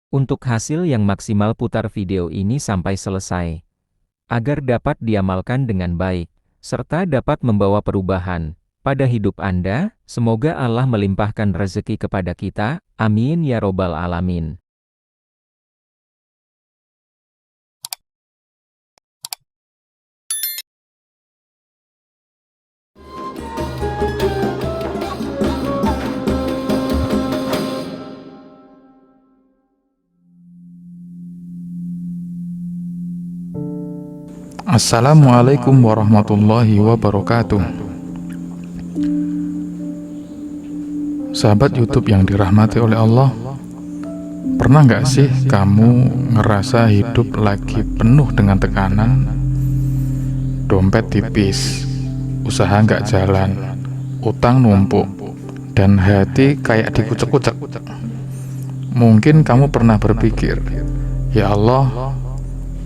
Untuk hasil yang maksimal, putar video ini sampai selesai, agar dapat diamalkan dengan baik, serta dapat membawa perubahan pada hidup Anda. Semoga Allah melimpahkan rezeki kepada kita, amin ya robbal alamin. Assalamualaikum warahmatullahi wabarakatuh. Sahabat YouTube yang dirahmati oleh Allah, pernah nggak sih kamu ngerasa hidup lagi penuh dengan tekanan? Dompet tipis, usaha nggak jalan, utang numpuk, dan hati kayak dikucek-kucek. Mungkin kamu pernah berpikir, ya Allah,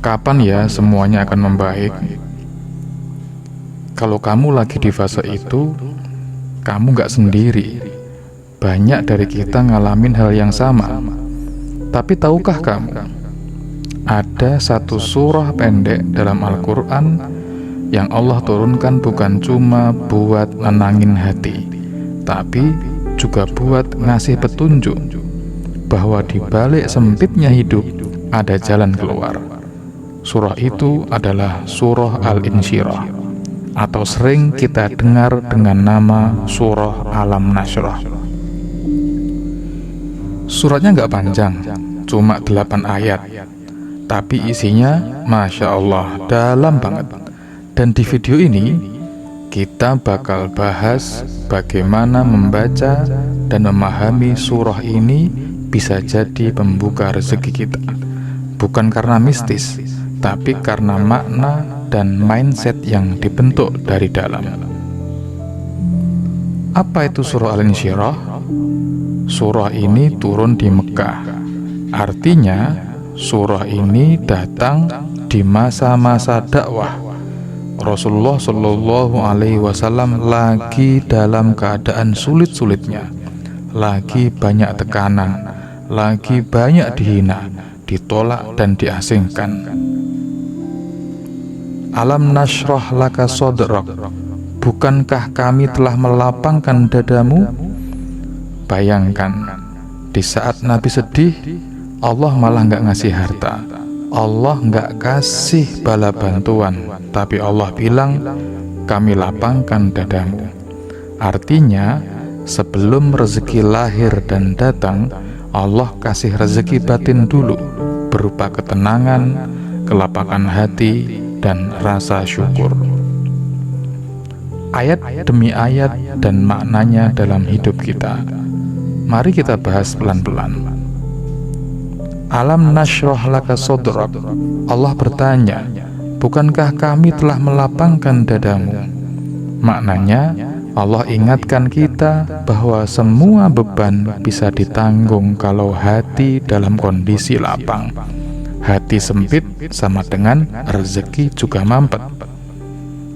kapan ya semuanya akan membaik? Kalau kamu lagi di fase itu, kamu gak sendiri. Banyak dari kita ngalamin hal yang sama. Tapi tahukah kamu, ada satu surah pendek dalam Al-Quran yang Allah turunkan bukan cuma buat nenangin hati, tapi juga buat ngasih petunjuk bahwa di balik sempitnya hidup ada jalan keluar. Surah itu adalah Surah Al-Insyirah, atau sering kita dengar dengan nama Surah Alam Nashrah. Suratnya nggak panjang, cuma 8 ayat, tapi isinya Masya Allah dalam banget. Dan di video ini kita bakal bahas bagaimana membaca dan memahami surah ini bisa jadi pembuka rezeki kita, bukan karena mistis, tapi karena makna dan mindset yang dibentuk dari dalam. Apa itu surah Al-Insyirah? Surah ini turun di Mekah. Artinya, surah ini datang di masa-masa dakwah. Rasulullah Shallallahu Alaihi Wasallam lagi dalam keadaan sulit-sulitnya, lagi banyak tekanan, lagi banyak dihina, ditolak dan diasingkan. Alam nashrah laka sodrak, bukankah kami telah melapangkan dadamu? Bayangkan, di saat Nabi sedih, Allah malah nggak ngasih harta, Allah nggak kasih bala bantuan, tapi Allah bilang, kami lapangkan dadamu. Artinya, sebelum rezeki lahir dan datang, Allah kasih rezeki batin dulu, berupa ketenangan, kelapangan hati, dan rasa syukur. Ayat demi ayat dan maknanya dalam hidup kita. Mari kita bahas pelan-pelan. Alam nashrah laka sodrak. Allah bertanya, bukankah kami telah melapangkan dadamu? Maknanya, Allah ingatkan kita bahwa semua beban bisa ditanggung kalau hati dalam kondisi lapang. Hati sempit sama dengan rezeki juga mampet.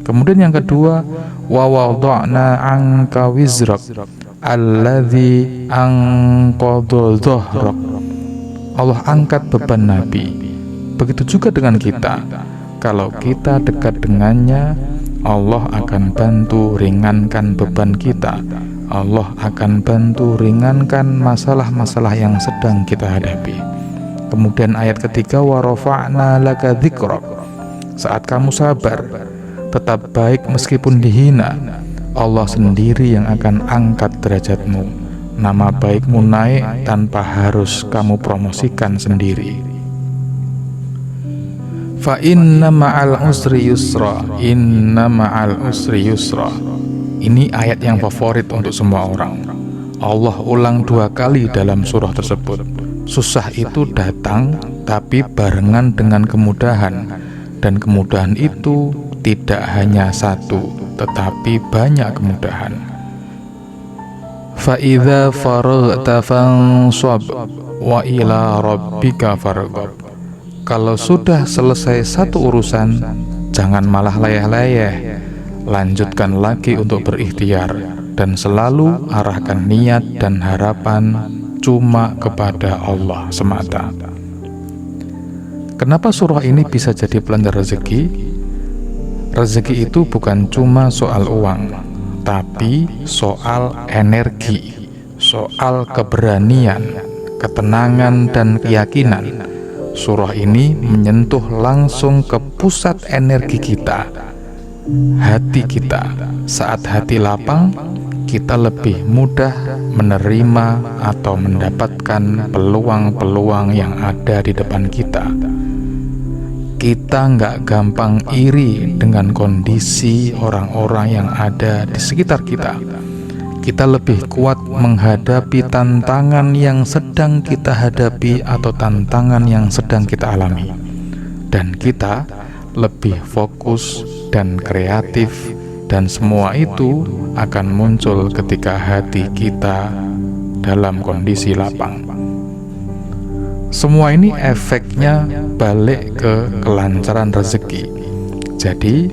Kemudian yang kedua, wa wada'na anka wizrak alladzi anqadha dhahrak. Allah angkat beban Nabi. Begitu juga dengan kita. Kalau kita dekat dengannya, Allah akan bantu ringankan beban kita. Allah akan bantu ringankan masalah-masalah yang sedang kita hadapi. Kemudian ayat ketiga, wa rafa'na laka dzikrak. Saat kamu sabar, tetap baik meskipun dihina, Allah sendiri yang akan angkat derajatmu. Nama baikmu naik tanpa harus kamu promosikan sendiri. Fa inna ma'al usri yusra, inna ma'al usri yusra. Ini ayat yang favorit untuk semua orang. Allah ulang 2 kali dalam surah tersebut. Susah itu datang, tapi barengan dengan kemudahan. Dan kemudahan itu tidak hanya satu, tetapi banyak kemudahan. Fa'idha faraghta fansab wa ila rabbika farghab. Kalau sudah selesai satu urusan, jangan malah layah-layah. Lanjutkan lagi untuk berikhtiar, dan selalu arahkan niat dan harapan cuma kepada Allah semata. Kenapa surah ini bisa jadi pelanda rezeki? Rezeki itu bukan cuma soal uang, tapi soal energi, soal keberanian, ketenangan, dan keyakinan. Surah ini menyentuh langsung ke pusat energi kita, hati kita. Saat hati lapang, kita lebih mudah menerima atau mendapatkan peluang-peluang yang ada di depan kita. Kita nggak gampang iri dengan kondisi orang-orang yang ada di sekitar kita. Kita lebih kuat menghadapi tantangan yang sedang kita hadapi atau tantangan yang sedang kita alami. Dan kita lebih fokus dan kreatif, dan semua itu akan muncul ketika hati kita dalam kondisi lapang. Semua ini efeknya balik ke kelancaran rezeki. Jadi,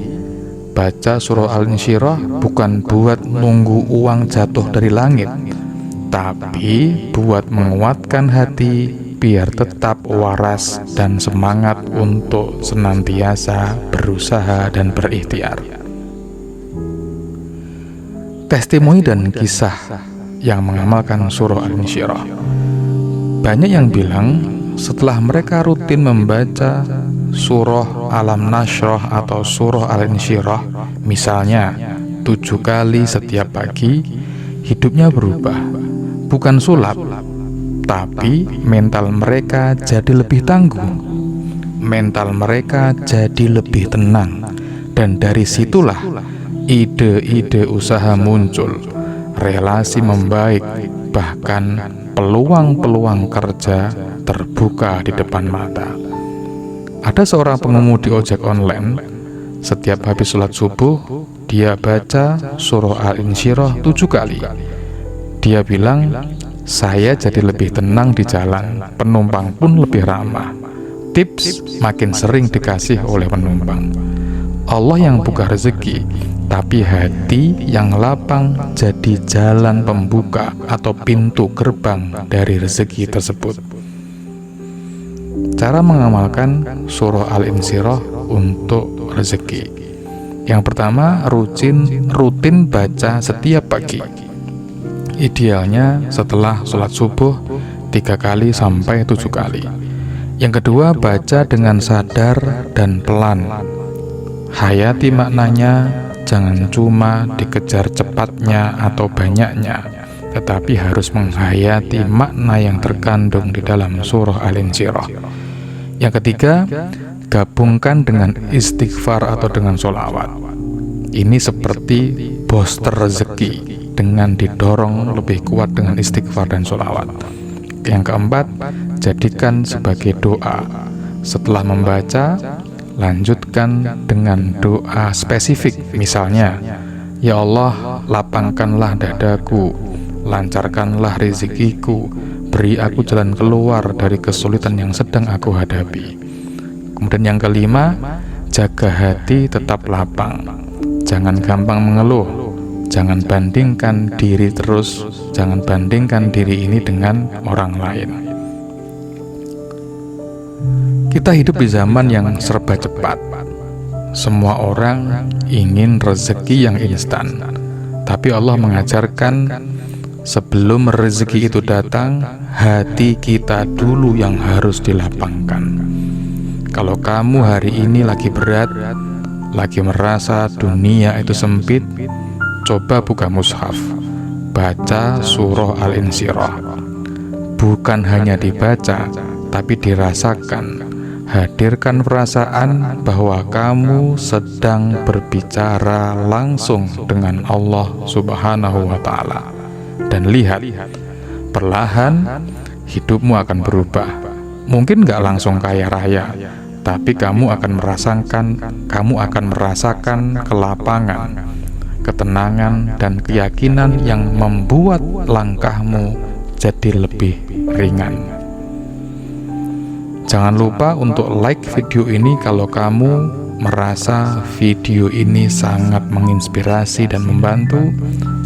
baca surah Al-Insyirah bukan buat nunggu uang jatuh dari langit, tapi buat menguatkan hati biar tetap waras dan semangat untuk senantiasa berusaha dan berikhtiar. Testimoni dan kisah yang mengamalkan surah Al-Insyirah. Banyak yang bilang setelah mereka rutin membaca surah Alam Nashrah atau surah Al-Insyirah, misalnya 7 kali setiap pagi, hidupnya berubah. Bukan sulap, tapi mental mereka jadi lebih tangguh, mental mereka jadi lebih tenang. Dan dari situlah ide-ide usaha muncul, relasi membaik, bahkan peluang-peluang kerja terbuka di depan mata. Ada seorang pengemudi ojek online, setiap habis sholat subuh, dia baca surah Al-Insyirah 7 kali. Dia bilang, saya jadi lebih tenang di jalan, penumpang pun lebih ramah. Tips makin sering dikasih oleh penumpang. Allah yang buka rezeki, tapi hati yang lapang jadi jalan pembuka atau pintu gerbang dari rezeki tersebut. Cara mengamalkan surah Al-Insyirah untuk rezeki. Yang pertama, rutin baca setiap pagi. Idealnya setelah sholat subuh 3 kali sampai 7 kali. Yang kedua, baca dengan sadar dan pelan. Hayati maknanya, jangan cuma dikejar cepatnya atau banyaknya, tetapi harus menghayati makna yang terkandung di dalam surah Al-Insyirah. Yang ketiga, gabungkan dengan istighfar atau dengan sholawat. Ini seperti booster rezeki dengan didorong lebih kuat dengan istighfar dan sholawat. Yang keempat, jadikan sebagai doa. Setelah membaca, lanjutkan dengan doa spesifik. Misalnya, ya Allah, lapangkanlah dadaku, lancarkanlah rezekiku, beri aku jalan keluar dari kesulitan yang sedang aku hadapi. Kemudian yang kelima, jaga hati tetap lapang. Jangan gampang mengeluh, jangan bandingkan diri terus, jangan bandingkan diri ini dengan orang lain. Kita hidup di zaman yang serba cepat. Semua orang ingin rezeki yang instan. Tapi Allah mengajarkan sebelum rezeki itu datang, hati kita dulu yang harus dilapangkan. Kalau kamu hari ini lagi berat, lagi merasa dunia itu sempit, coba buka mushaf, baca surah Al-Insyirah. Bukan hanya dibaca, tapi dirasakan. Hadirkan perasaan bahwa kamu sedang berbicara langsung dengan Allah Subhanahu wa Ta'ala. Dan lihat, perlahan hidupmu akan berubah. Mungkin gak langsung kaya raya, tapi kamu akan merasakan kelapangan, ketenangan, dan keyakinan yang membuat langkahmu jadi lebih ringan. Jangan lupa untuk like video ini kalau kamu merasa video ini sangat menginspirasi dan membantu.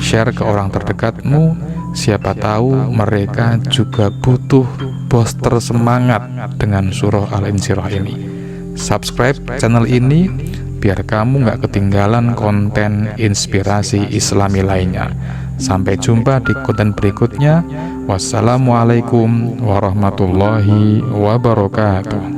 Share ke orang terdekatmu, Siapa tahu mereka juga butuh booster semangat dengan surah Al-Insyirah ini. Subscribe channel ini biar kamu nggak ketinggalan konten inspirasi Islami lainnya. Sampai jumpa di konten berikutnya. Wassalamualaikum warahmatullahi wabarakatuh.